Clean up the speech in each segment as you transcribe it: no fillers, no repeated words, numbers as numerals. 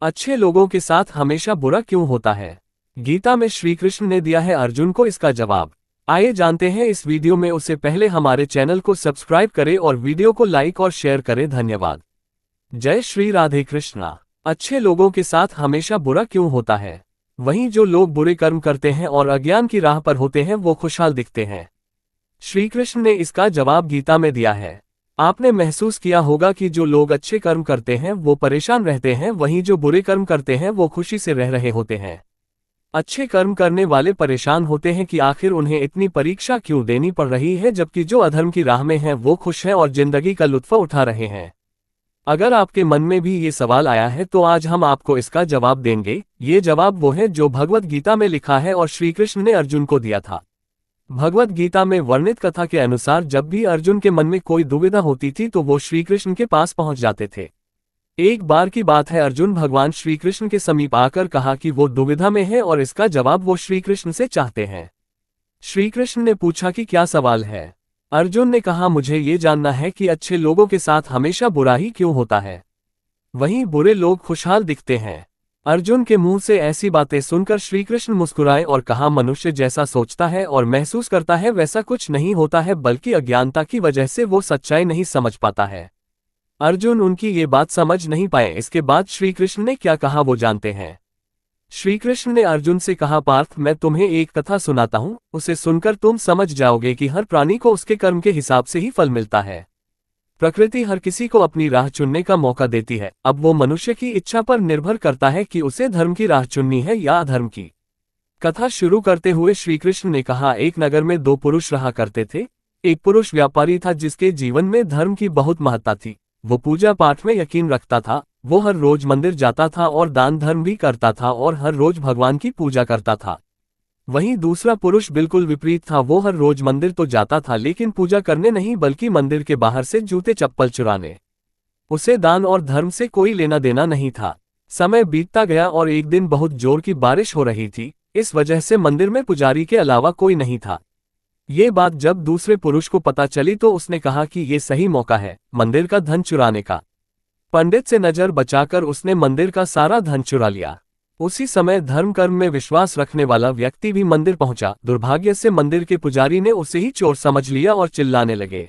अच्छे लोगों के साथ हमेशा बुरा क्यों होता है? गीता में श्री कृष्ण ने दिया है अर्जुन को इसका जवाब। आइए जानते हैं इस वीडियो में। उससे पहले हमारे चैनल को सब्सक्राइब करें और वीडियो को लाइक और शेयर करें। धन्यवाद। जय श्री राधे कृष्णा। अच्छे लोगों के साथ हमेशा बुरा क्यों होता है? वहीं जो लोग बुरे कर्म करते हैं और अज्ञान की राह पर होते हैं वो खुशहाल दिखते हैं। श्री कृष्ण ने इसका जवाब गीता में दिया है। आपने महसूस किया होगा कि जो लोग अच्छे कर्म करते हैं वो परेशान रहते हैं, वहीं जो बुरे कर्म करते हैं वो खुशी से रह रहे होते हैं। अच्छे कर्म करने वाले परेशान होते हैं कि आखिर उन्हें इतनी परीक्षा क्यों देनी पड़ रही है, जबकि जो अधर्म की राह में हैं वो खुश हैं और जिंदगी का लुत्फ उठा रहे हैं। अगर आपके मन में भी ये सवाल आया है तो आज हम आपको इसका जवाब देंगे। ये जवाब वो है जो भगवत गीता में लिखा है और श्री कृष्ण ने अर्जुन को दिया था। भगवत गीता में वर्णित कथा के अनुसार जब भी अर्जुन के मन में कोई दुविधा होती थी तो वो श्री कृष्ण के पास पहुंच जाते थे। एक बार की बात है, अर्जुन भगवान श्री कृष्ण के समीप आकर कहा कि वो दुविधा में है और इसका जवाब वो श्री कृष्ण से चाहते हैं। श्री कृष्ण ने पूछा कि क्या सवाल है? अर्जुन ने कहा, मुझे ये जानना है कि अच्छे लोगों के साथ हमेशा बुरा ही क्यों होता है, वहीं बुरे लोग खुशहाल दिखते हैं। अर्जुन के मुंह से ऐसी बातें सुनकर श्री कृष्ण मुस्कुराए और कहा, मनुष्य जैसा सोचता है और महसूस करता है वैसा कुछ नहीं होता है, बल्कि अज्ञानता की वजह से वो सच्चाई नहीं समझ पाता है। अर्जुन उनकी ये बात समझ नहीं पाए। इसके बाद श्री कृष्ण ने क्या कहा वो जानते हैं। श्री कृष्ण ने अर्जुन से कहा, पार्थ, मैं तुम्हें एक कथा सुनाता हूँ, उसे सुनकर तुम समझ जाओगे कि हर प्राणी को उसके कर्म के हिसाब से ही फल मिलता है। प्रकृति हर किसी को अपनी राह चुनने का मौका देती है। अब वो मनुष्य की इच्छा पर निर्भर करता है कि उसे धर्म की राह चुननी है या अधर्म की। कथा शुरू करते हुए श्री कृष्ण ने कहा, एक नगर में दो पुरुष रहा करते थे। एक पुरुष व्यापारी था जिसके जीवन में धर्म की बहुत महत्ता थी। वो पूजा पाठ में यकीन रखता था। वो हर रोज मंदिर जाता था और दान धर्म भी करता था और हर रोज भगवान की पूजा करता था। वहीं दूसरा पुरुष बिल्कुल विपरीत था। वो हर रोज मंदिर तो जाता था लेकिन पूजा करने नहीं, बल्कि मंदिर के बाहर से जूते चप्पल चुराने। उसे दान और धर्म से कोई लेना देना नहीं था। समय बीतता गया और एक दिन बहुत जोर की बारिश हो रही थी। इस वजह से मंदिर में पुजारी के अलावा कोई नहीं था। ये बात जब दूसरे पुरुष को पता चली तो उसने कहा कि ये सही मौका है मंदिर का धन चुराने का। पंडित से नजर बचाकर उसने मंदिर का सारा धन चुरा लिया। उसी समय धर्म कर्म में विश्वास रखने वाला व्यक्ति भी मंदिर पहुंचा। दुर्भाग्य से मंदिर के पुजारी ने उसे ही चोर समझ लिया और चिल्लाने लगे।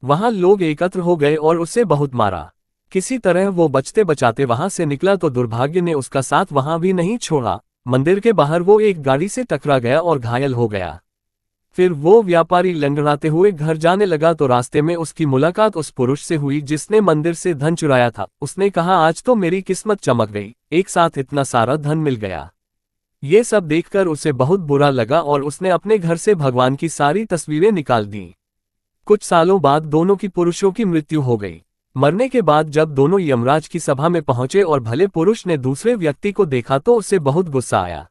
वहां लोग एकत्र हो गए और उसे बहुत मारा। किसी तरह वो बचते बचाते वहां से निकला तो दुर्भाग्य ने उसका साथ वहां भी नहीं छोड़ा। मंदिर के बाहर वो एक गाड़ी से टकरा गया और घायल हो गया। फिर वो व्यापारी लंगड़ाते हुए घर जाने लगा तो रास्ते में उसकी मुलाकात उस पुरुष से हुई जिसने मंदिर से धन चुराया था। उसने कहा, आज तो मेरी किस्मत चमक गई, एक साथ इतना सारा धन मिल गया। ये सब देखकर उसे बहुत बुरा लगा और उसने अपने घर से भगवान की सारी तस्वीरें निकाल दी। कुछ सालों बाद दोनों की पुरुषों की मृत्यु हो गई। मरने के बाद जब दोनों यमराज की सभा में पहुंचे और भले पुरुष ने दूसरे व्यक्ति को देखा तो उसे बहुत गुस्सा आया।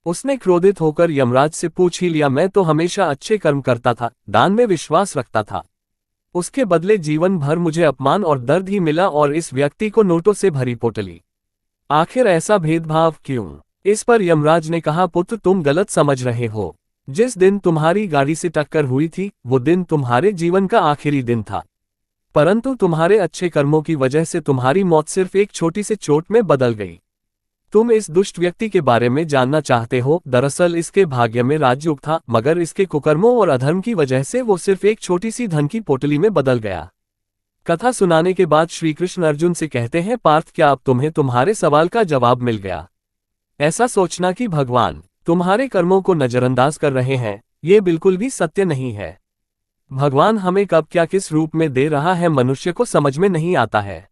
उसने क्रोधित होकर यमराज से पूछ ही लिया, मैं तो हमेशा अच्छे कर्म करता था, दान में विश्वास रखता था, उसके बदले जीवन भर मुझे अपमान और दर्द ही मिला और इस व्यक्ति को नोटों से भरी पोटली। आखिर ऐसा भेदभाव क्यों? इस पर यमराज ने कहा, पुत्र, तुम गलत समझ रहे हो। जिस दिन तुम्हारी गाड़ी से टक्कर हुई थी वो दिन तुम्हारे जीवन का आखिरी दिन था, परंतु तुम्हारे अच्छे कर्मों की वजह से तुम्हारी मौत सिर्फ एक छोटी सी चोट में बदल गई। तुम इस दुष्ट व्यक्ति के बारे में जानना चाहते हो। दरअसल इसके भाग्य में राजयोग था, मगर इसके कुकर्मों और अधर्म की वजह से वो सिर्फ एक छोटी सी धन की पोटली में बदल गया। कथा सुनाने के बाद श्री कृष्ण अर्जुन से कहते हैं, पार्थ, क्या अब तुम्हें तुम्हारे सवाल का जवाब मिल गया? ऐसा सोचना कि भगवान तुम्हारे कर्मों को नजरअंदाज कर रहे हैं, ये बिल्कुल भी सत्य नहीं है। भगवान हमें कब क्या किस रूप में दे रहा है मनुष्य को समझ में नहीं आता है,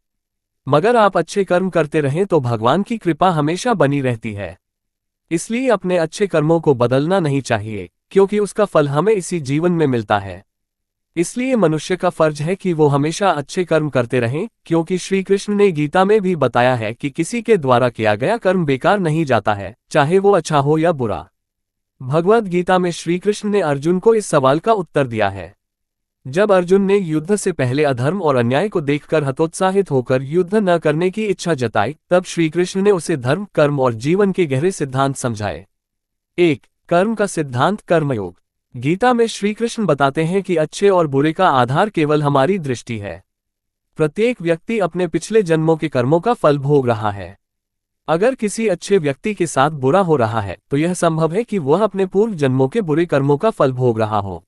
मगर आप अच्छे कर्म करते रहें तो भगवान की कृपा हमेशा बनी रहती है। इसलिए अपने अच्छे कर्मों को बदलना नहीं चाहिए, क्योंकि उसका फल हमें इसी जीवन में मिलता है। इसलिए मनुष्य का फर्ज है कि वो हमेशा अच्छे कर्म करते रहें, क्योंकि श्री कृष्ण ने गीता में भी बताया है कि किसी के द्वारा किया गया कर्म बेकार नहीं जाता है, चाहे वो अच्छा हो या बुरा। भगवद गीता में श्री कृष्ण ने अर्जुन को इस सवाल का उत्तर दिया है। जब अर्जुन ने युद्ध से पहले अधर्म और अन्याय को देखकर हतोत्साहित होकर युद्ध न करने की इच्छा जताई, तब श्री कृष्ण ने उसे धर्म, कर्म और जीवन के गहरे सिद्धांत समझाए। 1. कर्म का सिद्धांत, कर्मयोग। गीता में श्री कृष्ण बताते हैं कि अच्छे और बुरे का आधार केवल हमारी दृष्टि है। प्रत्येक व्यक्ति अपने पिछले जन्मों के कर्मों का फल भोग रहा है। अगर किसी अच्छे व्यक्ति के साथ बुरा हो रहा है तो यह संभव है कि वह अपने पूर्व जन्मों के बुरे कर्मों का फल भोग रहा हो।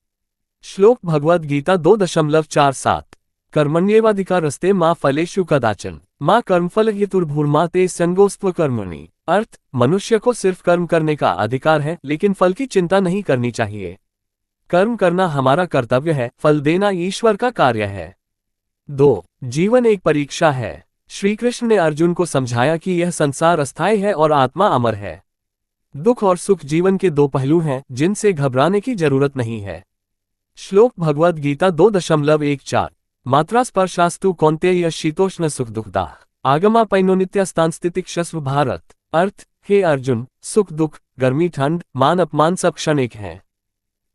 श्लोक भगवद गीता 2.47 कर्मण्येवाधिकारस्ते मां फलेषु कदाचन मां कर्मफल हेतुर्भूर्मा ते संगोस्त्व कर्मणि। अर्थ, मनुष्य को सिर्फ कर्म करने का अधिकार है, लेकिन फल की चिंता नहीं करनी चाहिए। कर्म करना हमारा कर्तव्य है, फल देना ईश्वर का कार्य है। 2. जीवन एक परीक्षा है। श्री कृष्ण ने अर्जुन को समझाया कि यह संसार अस्थायी है और आत्मा अमर है। दुख और सुख जीवन के दो पहलू हैं, जिनसे घबराने की जरूरत नहीं है। श्लोक भगवद गीता 2.14 मात्रा स्पर्शास्तु कौन्तेय शीतोष्ण सुख दुखदा आगमा पैनोनित्यास्तान स्थितिक्षस्व भारत। अर्थ, हे अर्जुन, सुख दुख, गर्मी ठंड, मान अपमान सब क्षणिक हैं।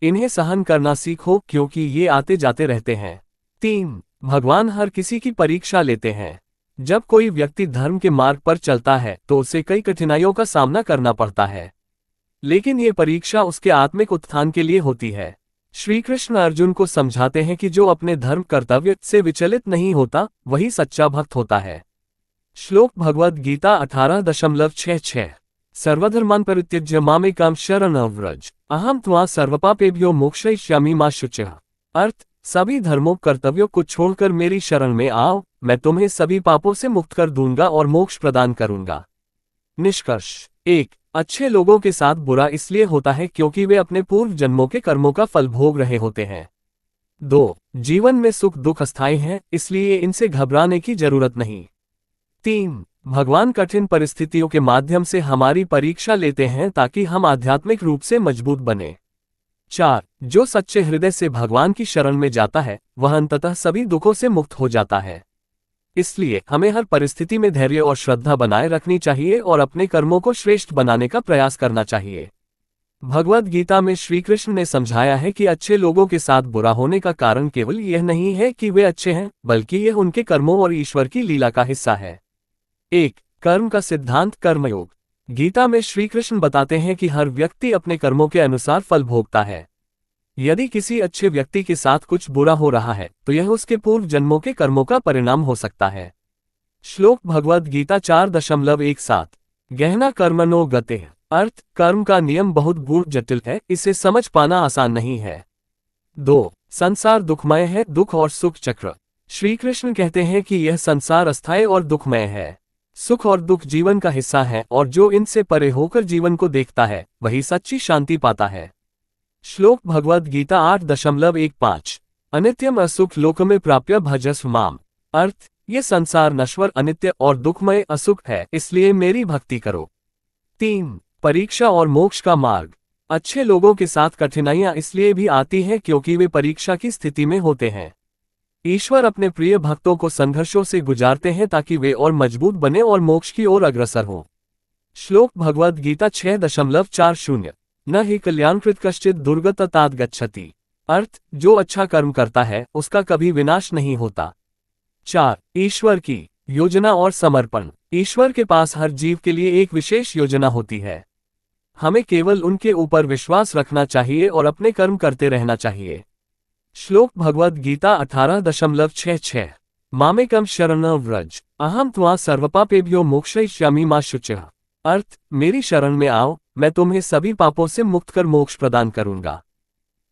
इन्हें सहन करना सीखो, क्योंकि ये आते जाते रहते हैं। 3. भगवान हर किसी की परीक्षा लेते हैं। जब कोई व्यक्ति धर्म के मार्ग पर चलता है तो उसे कई कठिनाइयों का सामना करना पड़ता है, लेकिन ये परीक्षा उसके आत्मिक उत्थान के लिए होती है। श्री कृष्ण अर्जुन को समझाते हैं कि जो अपने धर्म कर्तव्य से विचलित नहीं होता, वही सच्चा भक्त होता है। श्लोक भगवद गीता 18.66 सर्वधर्मान् परित्यज्य मामेकां शरणं व्रज अहं त्वा सर्वपापेभ्यो मोक्षयिष्यामि मा शुचः। अर्थ, सभी धर्मों कर्तव्यों को छोड़कर मेरी शरण में आओ, मैं तुम्हें सभी पापों से मुक्त कर दूंगा और मोक्ष प्रदान करूंगा। निष्कर्ष 1. अच्छे लोगों के साथ बुरा इसलिए होता है क्योंकि वे अपने पूर्व जन्मों के कर्मों का फल भोग रहे होते हैं। 2. जीवन में सुख दुख अस्थायी हैं, इसलिए इनसे घबराने की जरूरत नहीं। 3. भगवान कठिन परिस्थितियों के माध्यम से हमारी परीक्षा लेते हैं ताकि हम आध्यात्मिक रूप से मजबूत बने। 4. जो सच्चे हृदय से भगवान की शरण में जाता है वह अंततः सभी दुखों से मुक्त हो जाता है। इसलिए हमें हर परिस्थिति में धैर्य और श्रद्धा बनाए रखनी चाहिए और अपने कर्मों को श्रेष्ठ बनाने का प्रयास करना चाहिए। भगवद गीता में श्री कृष्ण ने समझाया है कि अच्छे लोगों के साथ बुरा होने का कारण केवल यह नहीं है कि वे अच्छे हैं, बल्कि यह उनके कर्मों और ईश्वर की लीला का हिस्सा है। 1. कर्म का सिद्धांत कर्मयोग। गीता में श्री कृष्ण बताते हैं कि हर व्यक्ति अपने कर्मों के अनुसार फल भोगता है। यदि किसी अच्छे व्यक्ति के साथ कुछ बुरा हो रहा है तो यह उसके पूर्व जन्मों के कर्मों का परिणाम हो सकता है। श्लोक भगवद गीता 4.17 गहना कर्मणो गते। अर्थ, कर्म का नियम बहुत गूढ़ जटिल है, इसे समझ पाना आसान नहीं है। 2. संसार दुखमय है, दुख और सुख चक्र। श्री कृष्ण कहते हैं कि यह संसार अस्थायी और दुखमय है। सुख और दुख जीवन का हिस्सा है और जो इनसे परे होकर जीवन को देखता है वही सच्ची शांति पाता है। श्लोक भगवद गीता 8.15 अनित्यम असुख लोकमे प्राप्य भजस्व माम। अर्थ, ये संसार नश्वर, अनित्य और दुखमय असुख है, इसलिए मेरी भक्ति करो। 3. परीक्षा और मोक्ष का मार्ग। अच्छे लोगों के साथ कठिनाइयां इसलिए भी आती हैं क्योंकि वे परीक्षा की स्थिति में होते हैं। ईश्वर अपने प्रिय भक्तों को संघर्षों से गुजारते हैं ताकि वे और मजबूत बने और मोक्ष की ओर अग्रसर हों। श्लोक भगवद गीता 6.40 न ही कल्याणकृत कश्चित दुर्गततात् गच्छति। अर्थ, जो अच्छा कर्म करता है उसका कभी विनाश नहीं होता। 4. ईश्वर की योजना और समर्पण। ईश्वर के पास हर जीव के लिए एक विशेष योजना होती है। हमें केवल उनके ऊपर विश्वास रखना चाहिए और अपने कर्म करते रहना चाहिए। श्लोक भगवद गीता 18.66 मामेकं शरणं व्रज अहं त्वा सर्वपापेभ्यो मोक्षयिष्यामि मा शुचः। अर्थ, मेरी शरण में आओ, मैं तुम्हें सभी पापों से मुक्त कर मोक्ष प्रदान करूंगा।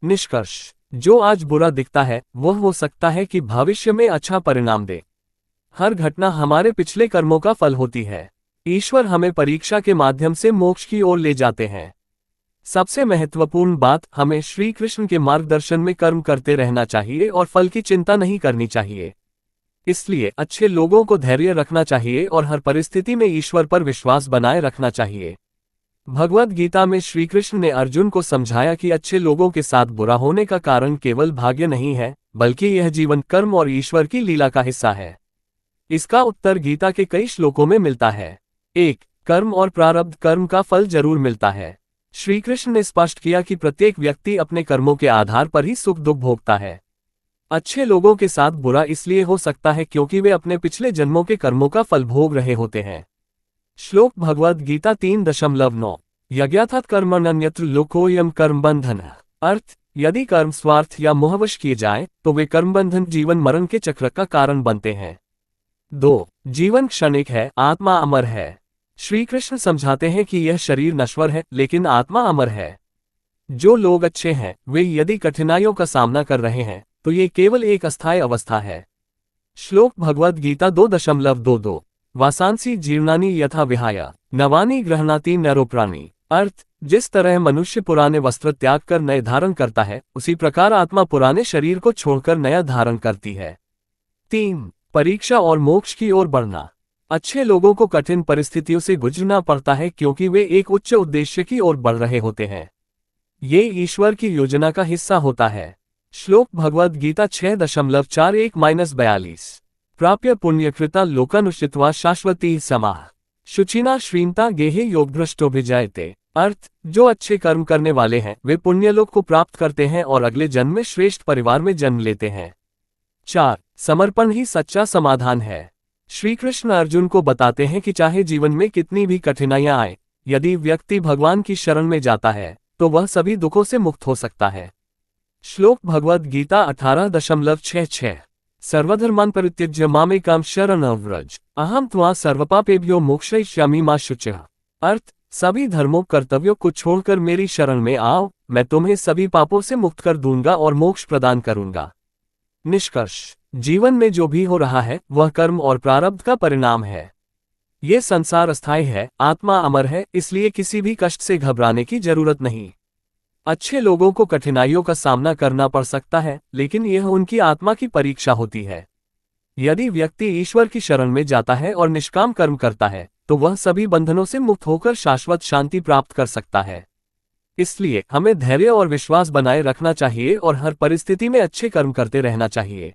निष्कर्ष, जो आज बुरा दिखता है वह हो सकता है कि भविष्य में अच्छा परिणाम दे। हर घटना हमारे पिछले कर्मों का फल होती है। ईश्वर हमें परीक्षा के माध्यम से मोक्ष की ओर ले जाते हैं। सबसे महत्वपूर्ण बात, हमें श्री कृष्ण के मार्गदर्शन में कर्म करते रहना चाहिए और फल की चिंता नहीं करनी चाहिए। इसलिए अच्छे लोगों को धैर्य रखना चाहिए और हर परिस्थिति में ईश्वर पर विश्वास बनाए रखना चाहिए। भगवद गीता में श्री कृष्ण ने अर्जुन को समझाया कि अच्छे लोगों के साथ बुरा होने का कारण केवल भाग्य नहीं है, बल्कि यह जीवन, कर्म और ईश्वर की लीला का हिस्सा है। इसका उत्तर गीता के कई श्लोकों में मिलता है। 1. कर्म और प्रारब्ध। कर्म का फल जरूर मिलता है। श्री कृष्ण ने स्पष्ट किया कि प्रत्येक व्यक्ति अपने कर्मों के आधार पर ही सुख दुख भोगता है। अच्छे लोगों के साथ बुरा इसलिए हो सकता है क्योंकि वे अपने पिछले जन्मों के कर्मों का फल भोग रहे होते हैं। श्लोक भगवद गीता 3.9 यज्ञार्थात् कर्मण्यन्यत्र लोकोऽयं कर्मबंधन। अर्थ, यदि कर्म स्वार्थ या मोहवश किए जाए तो वे कर्मबंधन, जीवन मरण के चक्र का कारण बनते हैं। 2. जीवन क्षणिक है, आत्मा अमर है। श्री कृष्ण समझाते हैं कि यह शरीर नश्वर है लेकिन आत्मा अमर है। जो लोग अच्छे हैं वे यदि कठिनाइयों का सामना कर रहे हैं तो ये केवल एक अस्थायी अवस्था है। श्लोक भगवद गीता 2.22 वासांसी जीर्णानि यथा विहाय नवानि गृह्णाति नरोप्राणि। अर्थ, जिस तरह मनुष्य पुराने वस्त्र त्याग कर नए धारण करता है उसी प्रकार आत्मा पुराने शरीर को छोड़कर नया धारण करती है। 3. परीक्षा और मोक्ष की ओर बढ़ना। अच्छे लोगों को कठिन परिस्थितियों से गुजरना पड़ता है क्योंकि वे एक उच्च उद्देश्य की ओर बढ़ रहे होते हैं। ये ईश्वर की योजना का हिस्सा होता है। श्लोक भगवद गीता 6.41-42 प्राप्य पुण्यकृता लोकानुष्ठित्वा शाश्वती समाः शुचिना श्रीमता गेहे योगभ्रष्टोभिजायते। अर्थ, जो अच्छे कर्म करने वाले हैं वे पुण्यलोक को प्राप्त करते हैं और अगले जन्म में श्रेष्ठ परिवार में जन्म लेते हैं। 4. समर्पण ही सच्चा समाधान है। श्री कृष्ण अर्जुन को बताते हैं कि चाहे जीवन में कितनी भी कठिनाइयां आए, यदि व्यक्ति भगवान की शरण में जाता है तो वह सभी दुखों से मुक्त हो सकता है। श्लोक भगवद गीता 18.66 सर्वधर्मान् परित्यज्य मामेकां शरणं व्रज अहं त्वा सर्वपापेभ्यो मोक्षयिष्यामि मा शुचः। अर्थ, सभी धर्मों कर्तव्यों को छोड़कर मेरी शरण में आओ, मैं तुम्हें सभी पापों से मुक्त कर दूंगा और मोक्ष प्रदान करूंगा। निष्कर्ष, जीवन में जो भी हो रहा है वह कर्म और प्रारब्ध का परिणाम है। ये संसार अस्थायी है, आत्मा अमर है, इसलिए किसी भी कष्ट से घबराने की जरूरत नहीं। अच्छे लोगों को कठिनाइयों का सामना करना पड़ सकता है लेकिन यह उनकी आत्मा की परीक्षा होती है। यदि व्यक्ति ईश्वर की शरण में जाता है और निष्काम कर्म करता है तो वह सभी बंधनों से मुक्त होकर शाश्वत शांति प्राप्त कर सकता है। इसलिए हमें धैर्य और विश्वास बनाए रखना चाहिए और हर परिस्थिति में अच्छे कर्म करते रहना चाहिए।